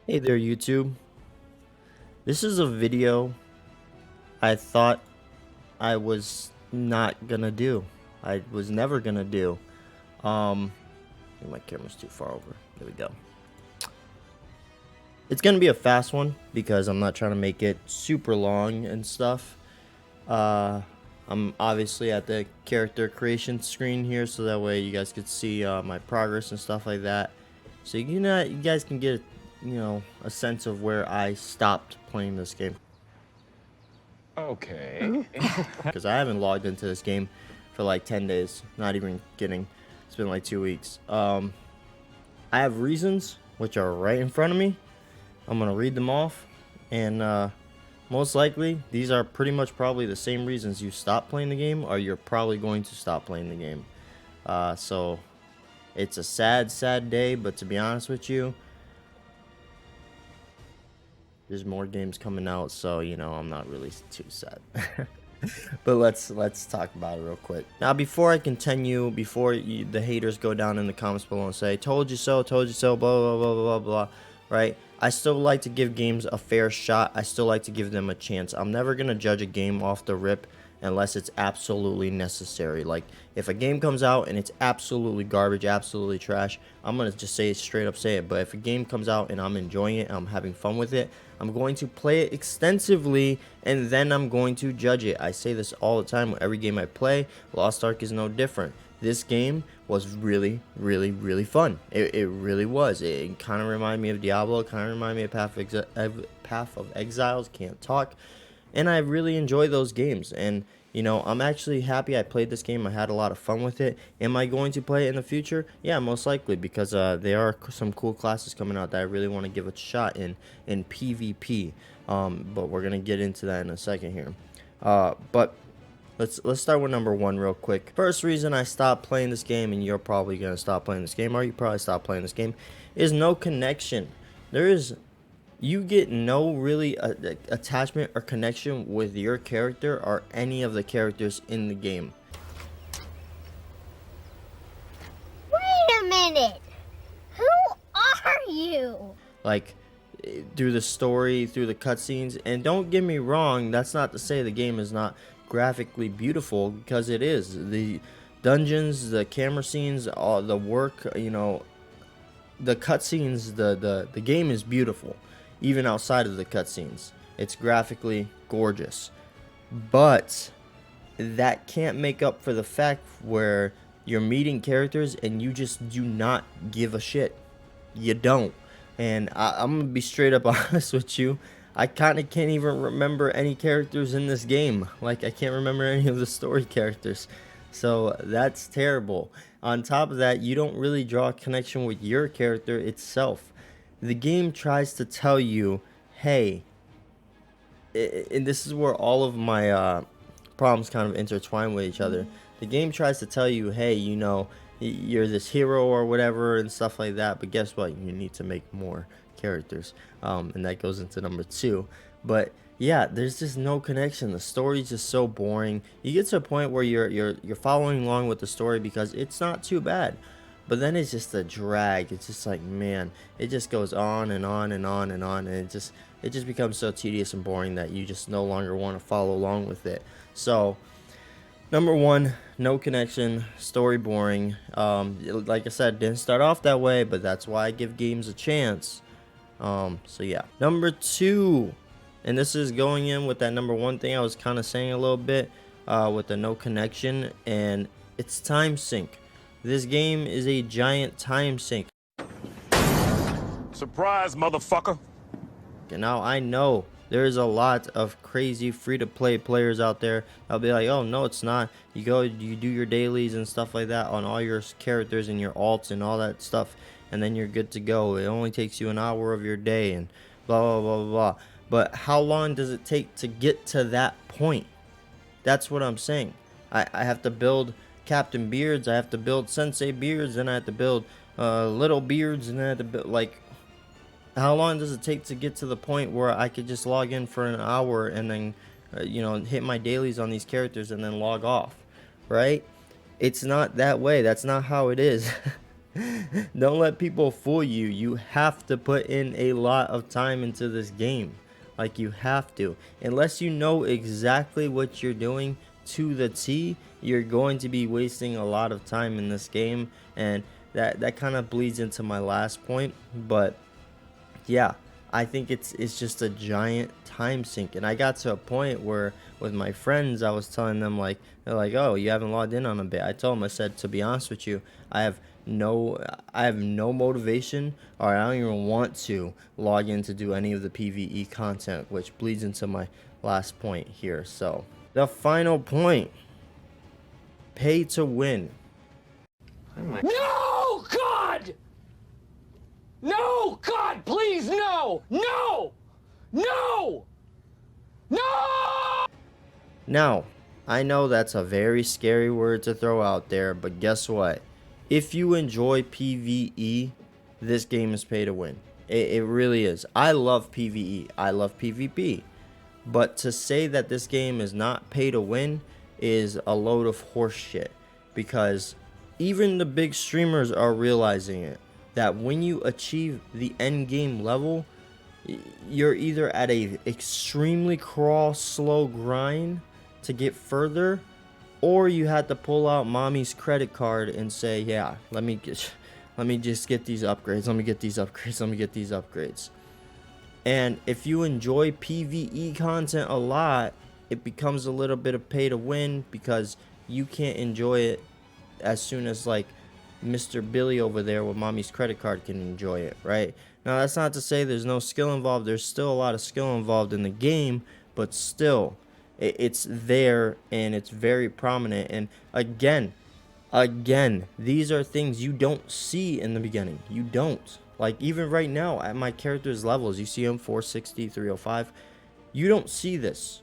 Hey there, YouTube. This is a video I thought I was not gonna do. I was never gonna do. I think my camera's too far over. There we go. It's gonna be a fast one because I'm not trying to make it super long and stuff. Uh, I'm obviously at the character creation screen here, so that way you guys could see my progress and stuff like that. So you guys can get a sense of where I stopped playing this game. Okay. Because I haven't logged into this game for like 10 days. Not even kidding. It's been like 2 weeks. I have reasons which are right in front of me. I'm gonna read them off, and most likely these are pretty much probably the same reasons you stop playing the game, or you're probably going to stop playing the game. So it's a sad day, but to be honest with you, there's more games coming out, so I'm not really too sad. But let's talk about it real quick. Now, before I continue, the haters go down in the comments below and say, told you so, blah, blah, blah, blah, blah, right? I still like to give games a fair shot. I still like to give them a chance. I'm never going to judge a game off the rip unless it's absolutely necessary. Like, if a game comes out and it's absolutely garbage, absolutely trash, I'm going to just say it straight up, say it. But if a game comes out and I'm enjoying it, I'm having fun with it, I'm going to play it extensively, and then I'm going to judge it. I say this all the time with every game I play. Lost Ark is no different. This game was really fun. It really was. It kind of reminded me of Diablo. It kind of reminded me of Path of Exiles. Can't talk. And I really enjoy those games. And I'm actually happy I played this game. I had a lot of fun with it. Am I going to play it in the future? Yeah, most likely, because there are some cool classes coming out that I really want to give a shot in PvP. But we're gonna get into that in a second here. But let's start with number one real quick. First reason I stopped playing this game, and you're probably gonna stop playing this game, or you probably stop playing this game, is no connection. You get no really attachment or connection with your character or any of the characters in the game. Wait a minute! Who are you? Like, through the story, through the cutscenes, and don't get me wrong, that's not to say the game is not graphically beautiful, because it is. The dungeons, the camera scenes, all the work, the cutscenes, the game is beautiful. Even outside of the cutscenes, it's graphically gorgeous, but that can't make up for the fact where you're meeting characters and you just do not give a shit. You don't. And I'm gonna be straight up honest with you. I kind of can't even remember any characters in this game. Like, I can't remember any of the story characters. So that's terrible. On top of that, you don't really draw a connection with your character itself. The game tries to tell you, hey, and this is where all of my problems kind of intertwine with each other. The game tries to tell you, hey, you're this hero or whatever and stuff like that, but guess what? You need to make more characters, and that goes into number two. But yeah, there's just no connection. The story's just so boring. You get to a point where you're following along with the story because it's not too bad. But then it's just a drag. It's just like, man, it just goes on and on and on and on, and it just becomes so tedious and boring that you just no longer want to follow along with it. So, number one, no connection, story boring. Like I said, didn't start off that way, but that's why I give games a chance. So yeah. Number two, and this is going in with that number one thing I was kind of saying a little bit, with the no connection, and it's time sink. This game is a giant time sink. Surprise, motherfucker. And now I know there's a lot of crazy free-to-play players out there. I'll be like, oh no, it's not. You do your dailies and stuff like that on all your characters and your alts and all that stuff, and then you're good to go. It only takes you an hour of your day and blah blah blah blah. But how long does it take to get to that point? That's what I'm saying. I have to build Captain Beards, I have to build Sensei Beards, and I have to build Little Beards, and I have to build, like, how long does it take to get to the point where I could just log in for an hour and then hit my dailies on these characters and then log off, right? It's not that way. That's not how it is. Don't let people fool you. You have to put in a lot of time into this game. Like, you have to. Unless you know exactly what you're doing to the T, you're going to be wasting a lot of time in this game. And that kind of bleeds into my last point. But yeah, I think it's just a giant time sink. And I got to a point where with my friends, I was telling them, like, they're like, oh, you haven't logged in on a bit. I told them, I said, to be honest with you, I have no motivation, or I don't even want to log in to do any of the PvE content, which bleeds into my last point here. So the final point, pay to win. No, God! No, God, please, no! No! No! No! Now, I know that's a very scary word to throw out there, but guess what? If you enjoy PvE, this game is pay to win. It really is. I love PvE. I love PvP. But to say that this game is not pay to win is a load of horse shit. Because even the big streamers are realizing it. That when you achieve the end game level, you're either at a extremely crawl slow grind to get further, or you had to pull out mommy's credit card and say, yeah, let me just get these upgrades, let me get these upgrades, let me get these upgrades. And if you enjoy PvE content a lot, it becomes a little bit of pay to win, because you can't enjoy it as soon as like Mr. Billy over there with mommy's credit card can enjoy it, right? Now, that's not to say there's no skill involved. There's still a lot of skill involved in the game, but still, it's there and it's very prominent. And again, these are things you don't see in the beginning. You don't. Like, even right now at my character's levels, you see him 460, 305. You don't see this.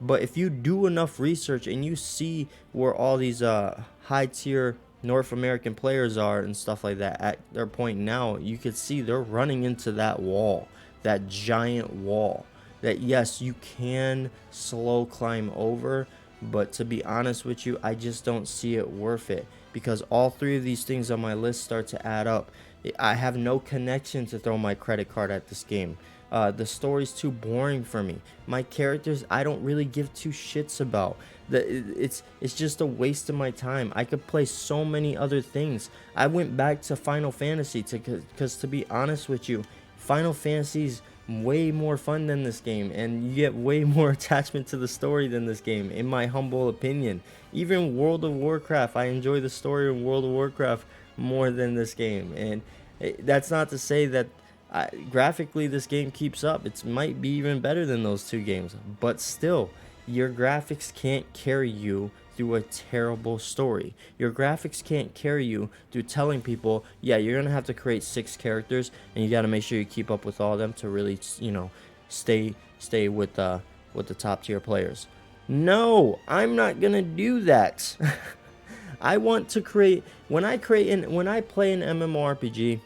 But if you do enough research and you see where all these high tier North American players are and stuff like that at their point now, you could see they're running into that wall, that giant wall that, yes, you can slow climb over, but to be honest with you, I just don't see it worth it, because all three of these things on my list start to add up. I have no connection to throw my credit card at this game. The story's too boring for me. My characters, I don't really give two shits about. It's just a waste of my time. I could play so many other things. I went back to Final Fantasy because to be honest with you, Final Fantasy's way more fun than this game, and you get way more attachment to the story than this game, in my humble opinion. Even World of Warcraft, I enjoy the story in World of Warcraft more than this game. And that's not to say that graphically this game keeps up. It might be even better than those two games, but still, your graphics can't carry you through a terrible story. Your graphics can't carry you through telling people, yeah, you're gonna have to create 6 characters and you gotta make sure you keep up with all of them to really, you know, stay with the top tier players. No, I'm not gonna do that. I want to create, when I play an MMORPG,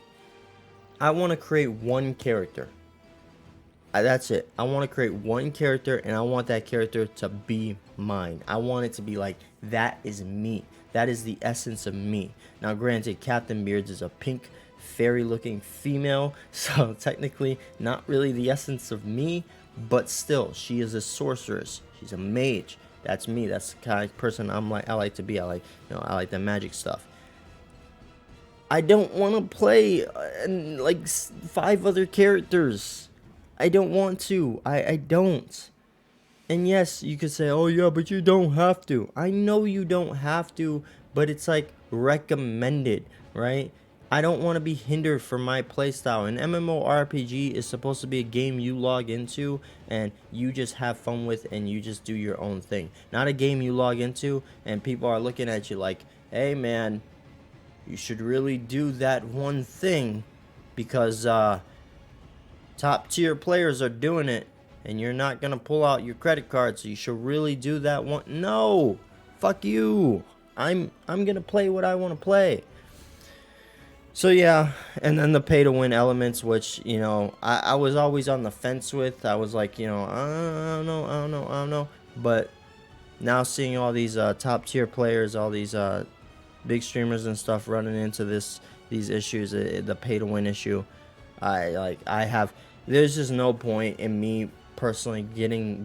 I want to create one character. That's it. I want to create one character, and I want that character to be mine. I want it to be like, that is me. That is the essence of me. Now, granted, Captain BEARDZ is a pink, fairy-looking female, so technically not really the essence of me, but still, she is a sorceress. She's a mage. That's me. That's the kind of person I like to be. I like the magic stuff. I don't want to play like 5 other characters. I don't want to. I don't. And yes, you could say, oh yeah, but you don't have to. I know you don't have to, but it's like recommended, right? I don't want to be hindered from my playstyle. An MMORPG is supposed to be a game you log into and you just have fun with and you just do your own thing. Not a game you log into and people are looking at you like, hey man, you should really do that one thing because top tier players are doing it and you're not gonna pull out your credit card, so you should really do that one. No, fuck you. I'm gonna play what I want to play. So yeah, and then the pay to win elements, which, you know, I was always on the fence with. I was like, you know, I don't know. But now seeing all these top tier players, all these big streamers and stuff running into these issues, the pay to win issue. There's just no point in me personally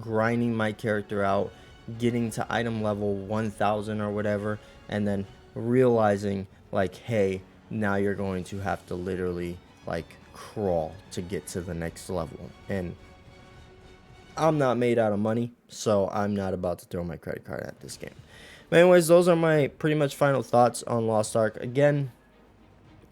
grinding my character out, getting to item level 1000 or whatever, and then realizing like, hey, now you're going to have to literally like crawl to get to the next level. And I'm not made out of money, so I'm not about to throw my credit card at this game. But anyways, those are my pretty much final thoughts on Lost Ark. Again,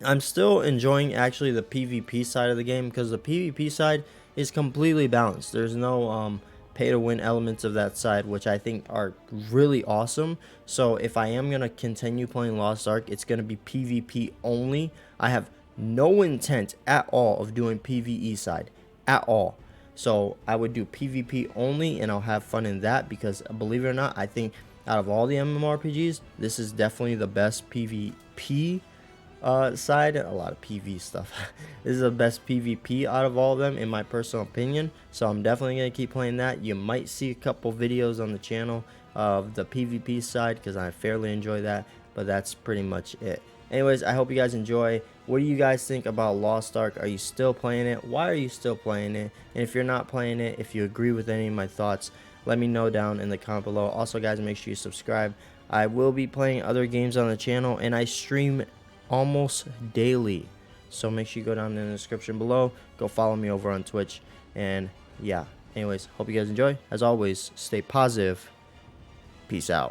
I'm still enjoying actually the PvP side of the game, because the PvP side is completely balanced. There's no pay to win elements of that side, which I think are really awesome. So if I am going to continue playing Lost Ark, it's going to be PvP only. I have no intent at all of doing PvE side at all. So I would do PvP only, and I'll have fun in that, because believe it or not, I think out of all the MMORPGs, this is definitely the best PvP side. A lot of PV stuff. This is the best PvP out of all of them, in my personal opinion. So I'm definitely going to keep playing that. You might see a couple videos on the channel of the PvP side, because I fairly enjoy that, but that's pretty much it. Anyways, I hope you guys enjoy. What do you guys think about Lost Ark? Are you still playing it? Why are you still playing it? And if you're not playing it, if you agree with any of my thoughts, let me know down in the comment below. Also, guys, make sure you subscribe. I will be playing other games on the channel, and I stream almost daily. So make sure you go down in the description below. Go follow me over on Twitch. And yeah, anyways, hope you guys enjoy. As always, stay positive. Peace out.